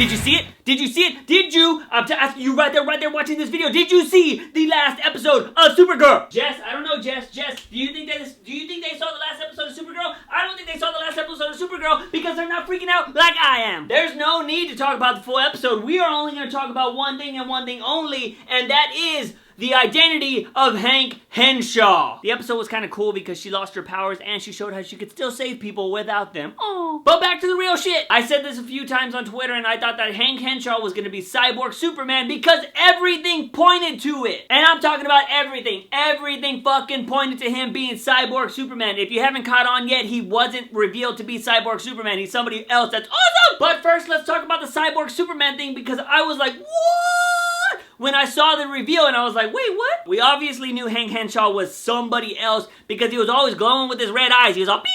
Did you see it? Did you see it? Did you? I'm asking you right there watching this video. Did you see the last episode of SuperGirl? Jess, I don't know, Jess, do you think they saw the last episode of SuperGirl? I don't think they saw the last episode of SuperGirl because they're not freaking out like I am. There's no need to talk about the full episode. We are only going to talk about one thing and one thing only, and that is the identity of Hank Henshaw. The episode was kind of cool because she lost her powers and she showed how she could still save people without them. Oh. But back to the real shit. I said this a few times on Twitter and I thought that Hank Henshaw was going to be Cyborg Superman because everything pointed to it. And I'm talking about everything. Everything fucking pointed to him being Cyborg Superman. If you haven't caught on yet, he wasn't revealed to be Cyborg Superman. He's somebody else that's awesome. But first, let's talk about the Cyborg Superman thing because I was like, what? When I saw the reveal and I was like, wait, what? We obviously knew Hank Henshaw was somebody else because he was always glowing with his red eyes. He was all beep.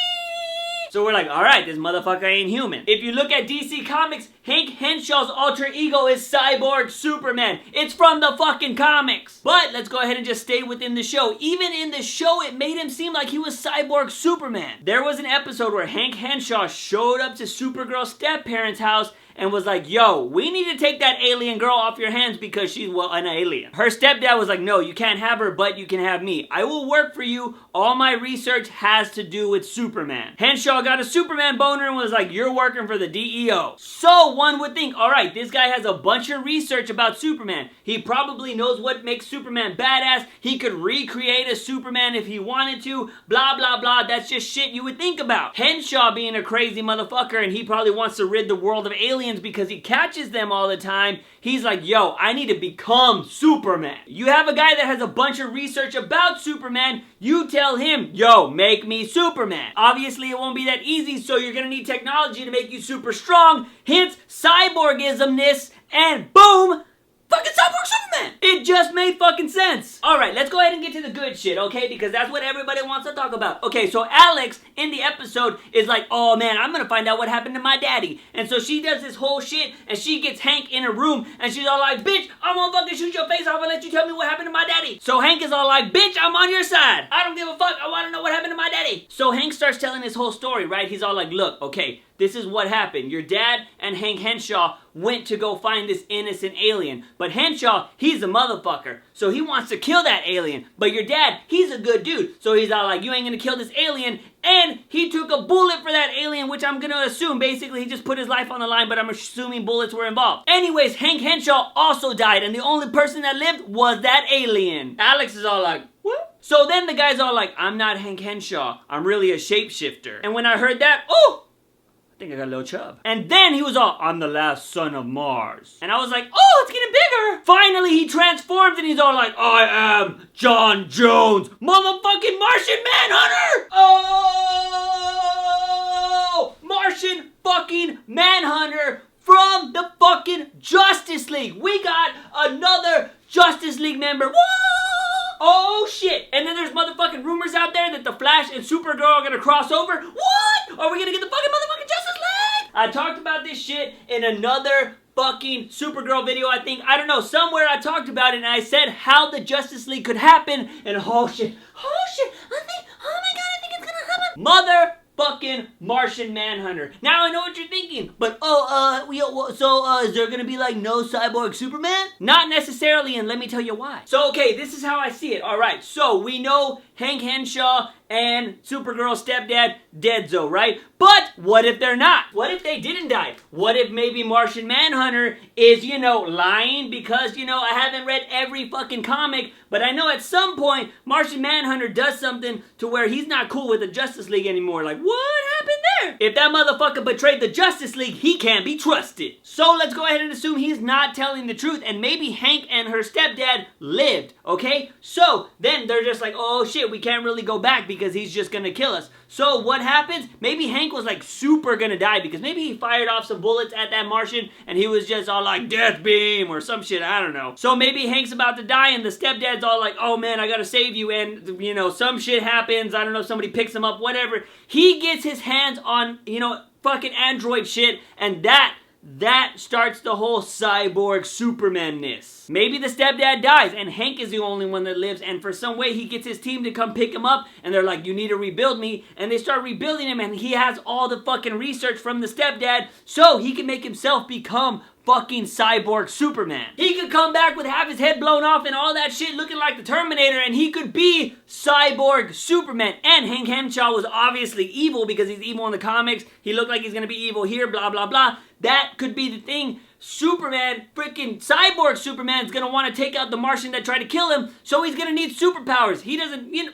So we're like, all right, this motherfucker ain't human. If you look at DC Comics, Hank Henshaw's alter ego is Cyborg Superman. It's from the fucking comics. But let's go ahead and just stay within the show. Even in the show, it made him seem like he was Cyborg Superman. There was an episode where Hank Henshaw showed up to Supergirl's step-parents' house and was like, yo, we need to take that alien girl off your hands because she's, well, an alien. Her stepdad was like, no, you can't have her, but you can have me. I will work for you. All my research has to do with Superman. Henshaw got a Superman boner and was like, you're working for the DEO. So one would think, all right, this guy has a bunch of research about Superman. He probably knows what makes Superman badass. He could recreate a Superman if he wanted to. Blah, blah, blah. That's just shit you would think about. Henshaw being a crazy motherfucker and he probably wants to rid the world of aliens because he catches them all the time. He's like, yo, I need to become Superman. You have a guy that has a bunch of research about Superman. You tell him, yo, make me Superman. Obviously, it won't be that easy, so you're gonna need technology to make you super strong. Hence, cyborgismness, and boom, fucking Cyborg Superman! It just made fucking sense. Alright, let's go ahead and get to the good shit, okay? Because that's what everybody wants to talk about. Okay, so Alex, in the episode, is like, oh man, I'm gonna find out what happened to my daddy. And so she does this whole shit, and she gets Hank in a room, and she's all like, bitch, I'm gonna fucking shoot your face off and let you tell me what happened to my daddy. So Hank is all like, bitch, I'm on your side. I don't give a fuck, I wanna know what happened to my daddy. So Hank starts telling his whole story, right? He's all like, look, okay, this is what happened. Your dad and Hank Henshaw went to go find this innocent alien. But Henshaw, he's a motherfucker. So he wants to kill that alien. But your dad, he's a good dude. So he's all like, you ain't gonna kill this alien. And he took a bullet for that alien, which I'm gonna assume, basically, he just put his life on the line, but I'm assuming bullets were involved. Anyways, Hank Henshaw also died, and the only person that lived was that alien. Alex is all like, what? So then the guy's all like, I'm not Hank Henshaw. I'm really a shapeshifter. And when I heard that, oh! I think I got a little chub. And then he was all, I'm the last son of Mars. And I was like, oh, it's getting bigger. Finally, he transforms and he's all like, I am John Jones, motherfucking Martian Manhunter. Oh, Martian fucking Manhunter from the fucking Justice League. We got another Justice League member. Whoa! Oh shit! And then there's motherfucking rumors out there that the Flash and Supergirl are gonna cross over. What? Are we gonna get the fucking motherfucking Justice League? I talked about this shit in another fucking Supergirl video, I think. I don't know, somewhere I talked about it and I said how the Justice League could happen. And oh shit, oh my god, I think it's gonna happen. Motherfucking Martian Manhunter. Now I know what you're thinking, but is there gonna be like no Cyborg Superman? Not necessarily, and let me tell you why. So okay, this is how I see it. Alright, so we know Hank Henshaw and Supergirl's stepdad deadzo, right? But what if they're not? What if they didn't die? What if maybe Martian Manhunter is, lying because, I haven't read every fucking comic, but I know at some point Martian Manhunter does something to where he's not cool with the Justice League anymore. Like, what happened there? If that motherfucker betrayed the Justice League, he can't be trusted. So let's go ahead and assume he's not telling the truth, and maybe Hank and her stepdad lived, okay? So then they're just like, oh shit, we can't really go back because he's just gonna kill us. So what happens? Maybe Hank was like super gonna die because maybe he fired off some bullets at that Martian and he was just all like death beam or some shit, I don't know. So maybe Hank's about to die and the stepdad's all like, oh man, I gotta save you, and some shit happens, I don't know, somebody picks him up, whatever. He gets his hands on, fucking android shit, and that starts the whole Cyborg Superman-ness. Maybe the stepdad dies and Hank is the only one that lives, and for some way he gets his team to come pick him up and they're like, you need to rebuild me, and they start rebuilding him, and he has all the fucking research from the stepdad so he can make himself become fucking cyborg Superman. He could come back with half his head blown off and all that shit looking like the Terminator, and he could be cyborg Superman. And Hank Henshaw was obviously evil because he's evil in the comics. He looked like he's gonna be evil here, blah, blah, blah. That could be the thing. Superman, freaking cyborg Superman, is gonna want to take out the Martian that tried to kill him, so he's gonna need superpowers. He doesn't, you know.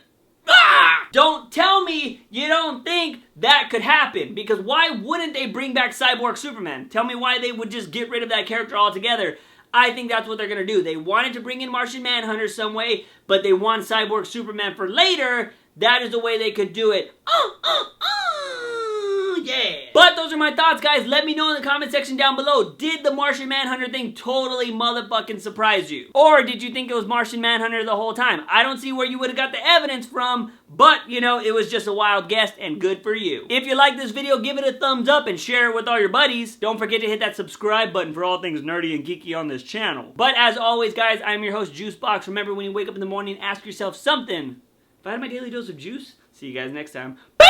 Ah! Don't tell me you don't think that could happen, because why wouldn't they bring back Cyborg Superman? Tell me why they would just get rid of that character altogether. I think that's what they're gonna do. They wanted to bring in Martian Manhunter some way, but they want Cyborg Superman for later. That is the way they could do it. Yeah. But those are my thoughts, guys. Let me know in the comment section down below. Did the Martian Manhunter thing totally motherfucking surprise you? Or did you think it was Martian Manhunter the whole time? I don't see where you would have got the evidence from, but, you know, it was just a wild guess, and good for you. If you like this video, give it a thumbs up and share it with all your buddies. Don't forget to hit that subscribe button for all things nerdy and geeky on this channel. But as always, guys, I'm your host, Juicebox. Remember, when you wake up in the morning, ask yourself something. If I had my daily dose of juice, see you guys next time.